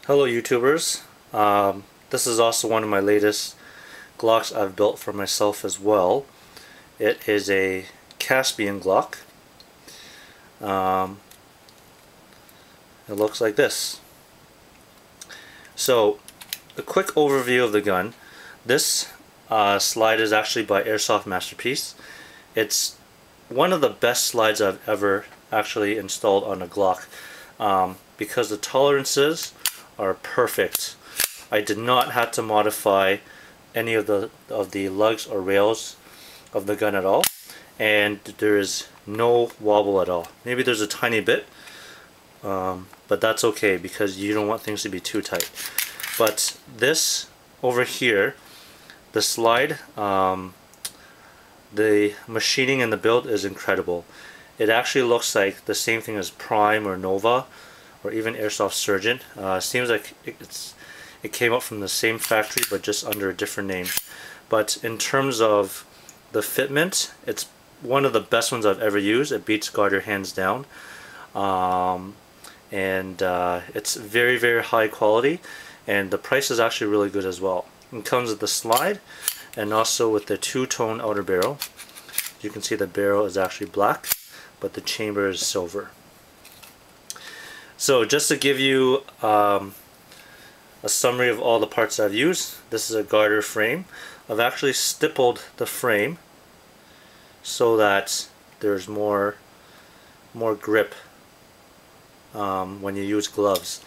Hello YouTubers. This is also one of my latest Glocks I've built for myself as well. It is a Caspian Glock. It looks like this. So, a quick overview of the gun. This slide is actually by Airsoft Masterpiece. It's one of the best slides I've ever actually installed on a Glock because the tolerances are perfect. I did not have to modify any of the lugs or rails of the gun at all, and there is no wobble at all. Maybe there's a tiny bit, but that's okay because you don't want things to be too tight. But this over here, the slide, the machining and the build is incredible. It actually looks like the same thing as Prime or Nova or even Airsoft Surgeon. Seems like it came up from the same factory but just under a different name. But in terms of the fitment, it's one of the best ones I've ever used. It beats Garter hands down. It's very, very high quality, and the price is actually really good as well. It comes with the slide and also with the two-tone outer barrel. You can see the barrel is actually black, but the chamber is silver. So just to give you a summary of all the parts I've used, this is a garter frame. I've actually stippled the frame so that there's more grip when you use gloves,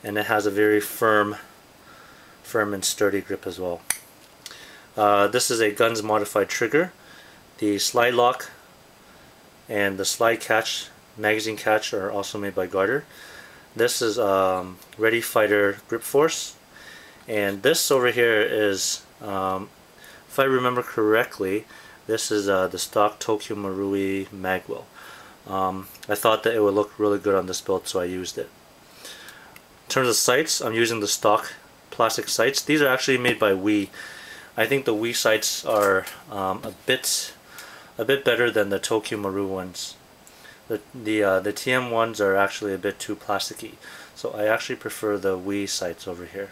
and it has a very firm and sturdy grip as well. This is a guns modified trigger. The slide lock and the slide catch, magazine catch, are also made by Garter. This is Ready Fighter grip force, and this over here is, if I remember correctly, this is the stock Tokyo Marui magwell. I thought that it would look really good on this build, so I used it. In terms of sights, I'm using the stock plastic sights. These are actually made by Wii. I think the Wii sights are a bit better than the Tokyo Maru ones. The TM ones are actually a bit too plasticky, so I actually prefer the Wii sights over here.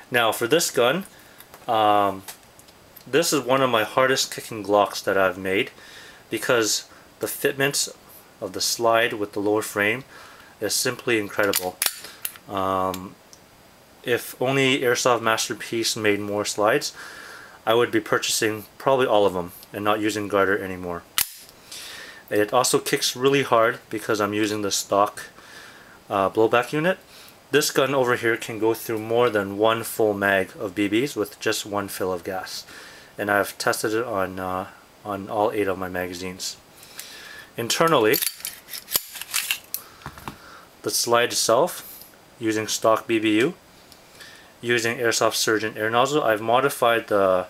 Now for this gun, this is one of my hardest kicking Glocks that I've made because the fitment of the slide with the lower frame is simply incredible. If only Airsoft Masterpiece made more slides, I would be purchasing probably all of them and not using Garter anymore. It also kicks really hard because I'm using the stock blowback unit. This gun over here can go through more than one full mag of BBs with just one fill of gas, and I've tested it on all 8 of my magazines. Internally, the slide itself, using stock BBU, using Airsoft Surgeon air nozzle. I've modified the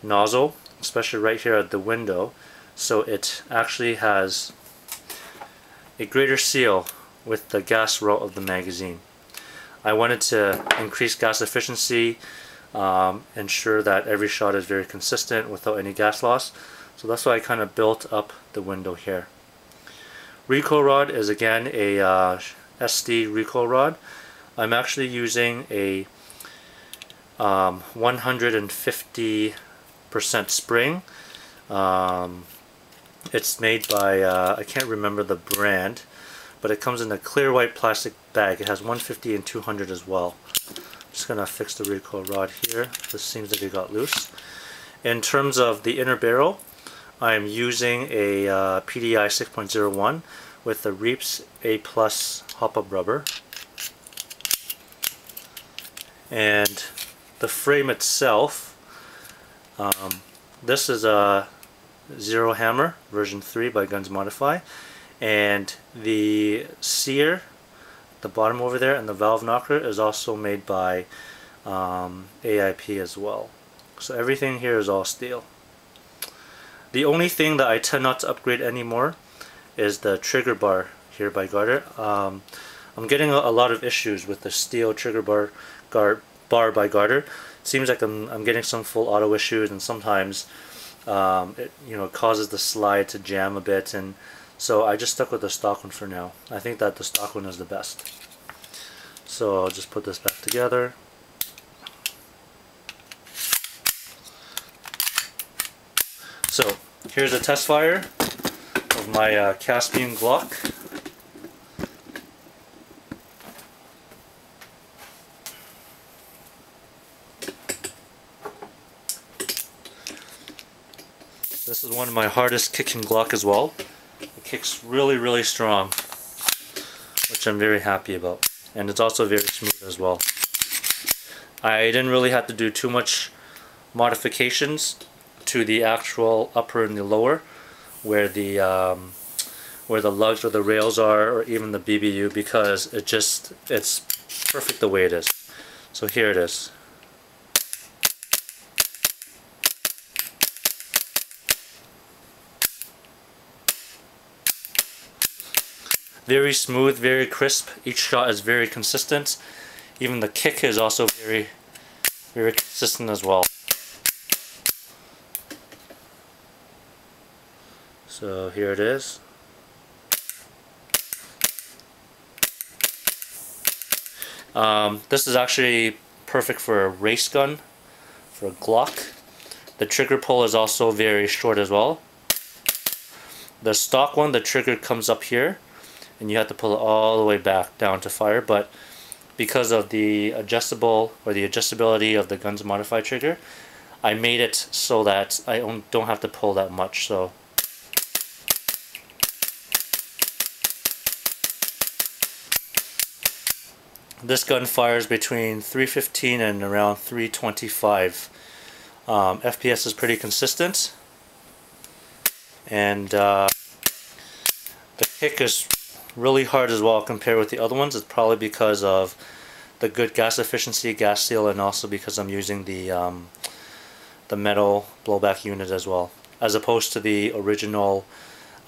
nozzle, especially right here at the window, so it actually has a greater seal with the gas route of the magazine. I wanted to increase gas efficiency, ensure that every shot is very consistent without any gas loss, so that's why I kind of built up the window here. Recoil rod is again a SD recoil rod. I'm actually using a 150% spring. It's made by, I can't remember the brand, but it comes in a clear white plastic bag. It has 150 and 200 as well. Just gonna fix the recoil rod here. This seems like it got loose. In terms of the inner barrel, I'm using a PDI 6.01 with the Reaps A+ hop-up rubber. And the frame itself, this is a Zero Hammer version 3 by Guns Modify, and the sear, the bottom over there, and the valve knocker is also made by AIP as well. So everything here is all steel. The only thing that I tend not to upgrade anymore is the trigger bar here by Garter. I'm getting a lot of issues with the steel trigger bar by Garter. It seems like I'm getting some full auto issues, and sometimes it causes the slide to jam a bit, and So I just stuck with the stock one for now. I think that the stock one is the best. So I'll just put this back together. So here's a test fire of my Caspian Glock. This is one of my hardest kicking Glock as well. It kicks really strong, which I'm very happy about. And it's also very smooth as well. I didn't really have to do too much modifications to the actual upper and the lower, where the lugs or the rails are, or even the BBU, because it's perfect the way it is. So here it is. Very smooth, very crisp. Each shot is very consistent. Even the kick is also very consistent as well. So here it is. This is actually perfect for a race gun, for a Glock. The trigger pull is also very short as well. The stock one, the trigger comes up here, and you have to pull it all the way back down to fire, but because of the adjustability of the Guns Modified trigger, I made it so that I don't have to pull that much. So this gun fires between 315 and around 325. FPS is pretty consistent, and the kick is really hard as well compared with the other ones. It's probably because of the good gas efficiency, gas seal, and also because I'm using the metal blowback unit as well, as opposed to the original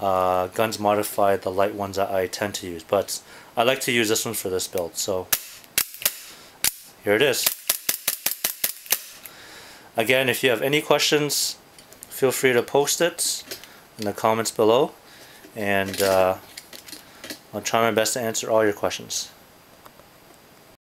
Guns Modified, the light ones that I tend to use. But I like to use this one for this build, so here it is. Again, if you have any questions, feel free to post it in the comments below, and I'll try my best to answer all your questions.